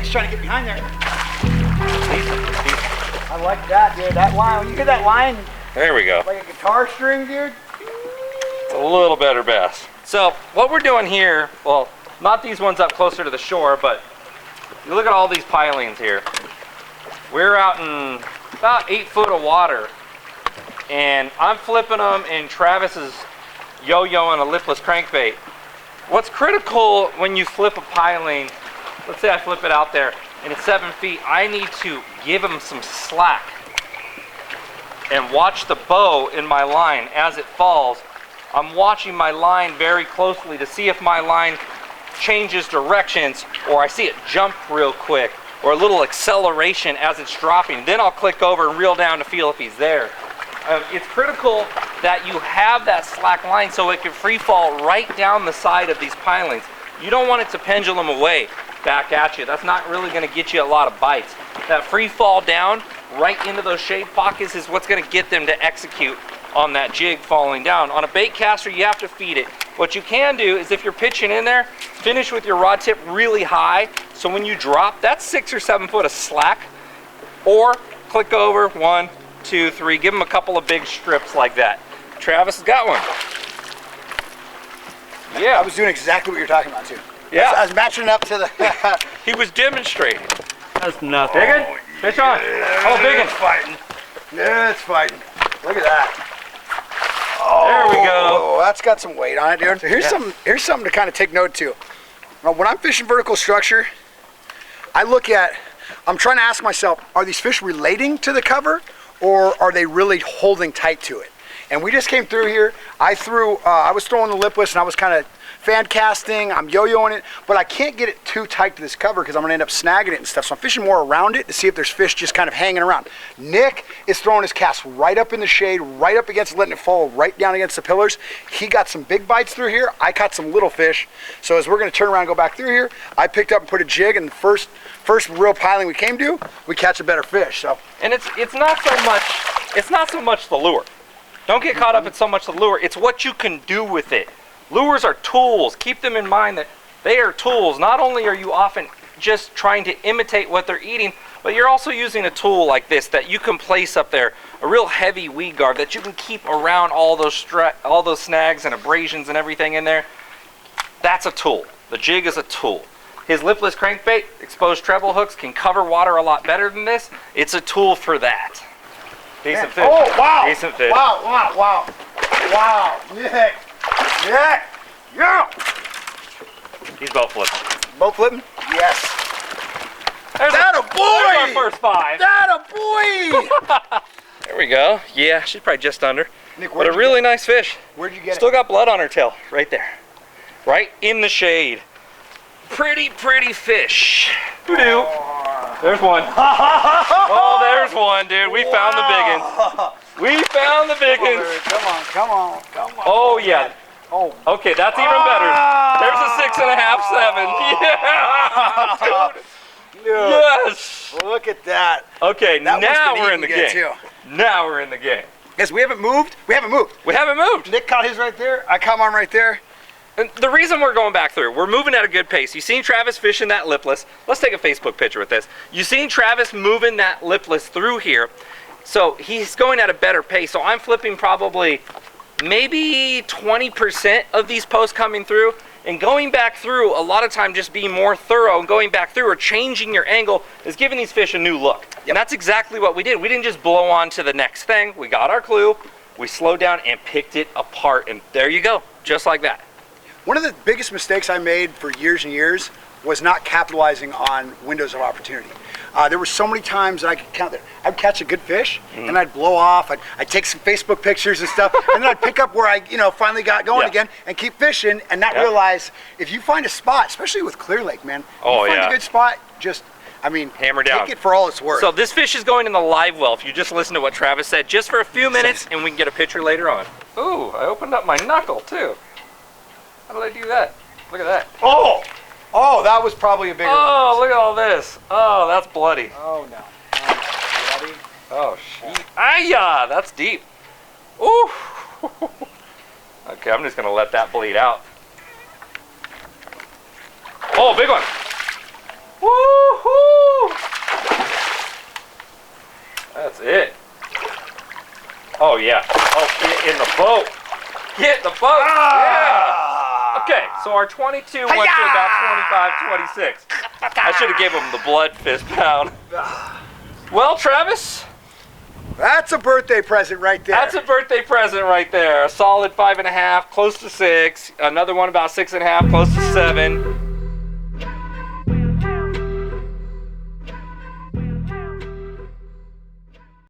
he's trying to get behind there. I like that, dude. That line, when you get that line, there we go. Like a guitar string, dude. It's a little better bass. So what we're doing here, well, not these ones up closer to the shore, but you look at all these pilings here. We're out in about 8 foot of water, and I'm flipping them, and Travis is yo-yoing a lipless crankbait. What's critical when you flip a piling, let's say I flip it out there and it's 7 feet, I need to give him some slack and watch the bow in my line as it falls. I'm watching my line very closely to see if my line changes directions, or I see it jump real quick, or a little acceleration as it's dropping. Then I'll click over and reel down to feel if he's there. It's critical that you have that slack line so it can free fall right down the side of these pilings. You don't want it to pendulum away back at you. That's not really going to get you a lot of bites. That free fall down right into those shade pockets is what's going to get them to execute on that jig falling down. On a bait caster, you have to feed it. What you can do is, if you're pitching in there, finish with your rod tip really high, so when you drop, that's 6 or 7 foot of slack, or click over 1, 2, 3, give them a couple of big strips like that. Travis has got one. Yeah. I was doing exactly what you're talking about too. Yeah. I was matching up to the... He was demonstrating. That's nothing. Big one? Fish on. Oh, big one. It's fighting. Yeah, it's fighting. Look at that. There we go. Oh, that's got some weight on it, dude. So here's something to kind of take note to. When I'm fishing vertical structure, I'm trying to ask myself, are these fish relating to the cover, or are they really holding tight to it? And we just came through here. I was throwing the lipless, and I was kind of fan casting, I'm yo-yoing it, but I can't get it too tight to this cover because I'm gonna end up snagging it and stuff. So I'm fishing more around it to see if there's fish just kind of hanging around. Nick is throwing his cast right up in the shade, right up against it, letting it fall right down against the pillars. He got some big bites through here. I caught some little fish. So as we're gonna turn around and go back through here, I picked up and put a jig, and the first real piling we came to, we catch a better fish. So. And it's not so much the lure. Don't get caught up in so much the lure. It's what you can do with it. Lures are tools. Keep them in mind that they are tools. Not only are you often just trying to imitate what they're eating, but you're also using a tool like this that you can place up there, a real heavy weed guard that you can keep around all those snags and abrasions and everything in there. That's a tool. The jig is a tool. His lipless crankbait, exposed treble hooks, can cover water a lot better than this. It's a tool for that. Decent fish. Oh, wow. Decent fish. Wow, wow, wow. Wow, Nick. Yeah! He's boat flipping. Boat flipping? Yes. There's a boy! There's our first 5. That a boy! There we go. Yeah, she's probably just under. Nick, but a really nice fish. Where'd you get Still it? got blood on her tail, right there. Right in the shade. Pretty fish. Doo-doo. There's one. Oh, there's one, dude. We found the big one. We found the big one. Come on. Oh, yeah. Oh. Okay, that's even better. There's a 6.5, 7. Yeah. Dude. Yes. Look at that. Okay, now we're in the game. Too. Now we're in the game. Yes, we haven't moved. We haven't moved. Nick caught his right there. I caught mine right there. And the reason we're going back through, we're moving at a good pace. You seen Travis fishing that lipless. Let's take a Facebook picture with this. You seen Travis moving that lipless through here. So he's going at a better pace. So I'm flipping probably maybe 20% of these posts coming through, and going back through a lot of time, just being more thorough and going back through or changing your angle is giving these fish a new look. Yep. And that's exactly what we did. We didn't just blow on to the next thing. We got our clue, we slowed down and picked it apart, and there you go, just like that. One of the biggest mistakes I made for years and years was not capitalizing on windows of opportunity. There were so many times that I could count that I'd catch a good fish, and I'd blow off. I'd take some Facebook pictures and stuff, and then I'd pick up where I, finally got going again and keep fishing, and not realize if you find a spot, especially with Clear Lake, man, you find a good spot, just, hammer down. Take it for all it's worth. So this fish is going in the live well. If you just listen to what Travis said, just for a few minutes, and we can get a picture later on. Ooh, I opened up my knuckle too. How did I do that? Look at that. Oh, that was probably a bigger one. Oh, look at all this. Oh, that's bloody. Oh, no. Bloody? Oh, shit. Ay-ya, that's deep. Ooh. Okay, I'm just going to let that bleed out. Oh, big one. Woo-hoo. yeah. Oh, get in the boat. Get in the boat. Yeah. Okay, so our 22 went to about 25, 26. I should have gave him the blood fist pound. Well, Travis, That's a birthday present right there. that's a birthday present right there. A solid 5.5, close to 6. Another one about 6.5, close to 7.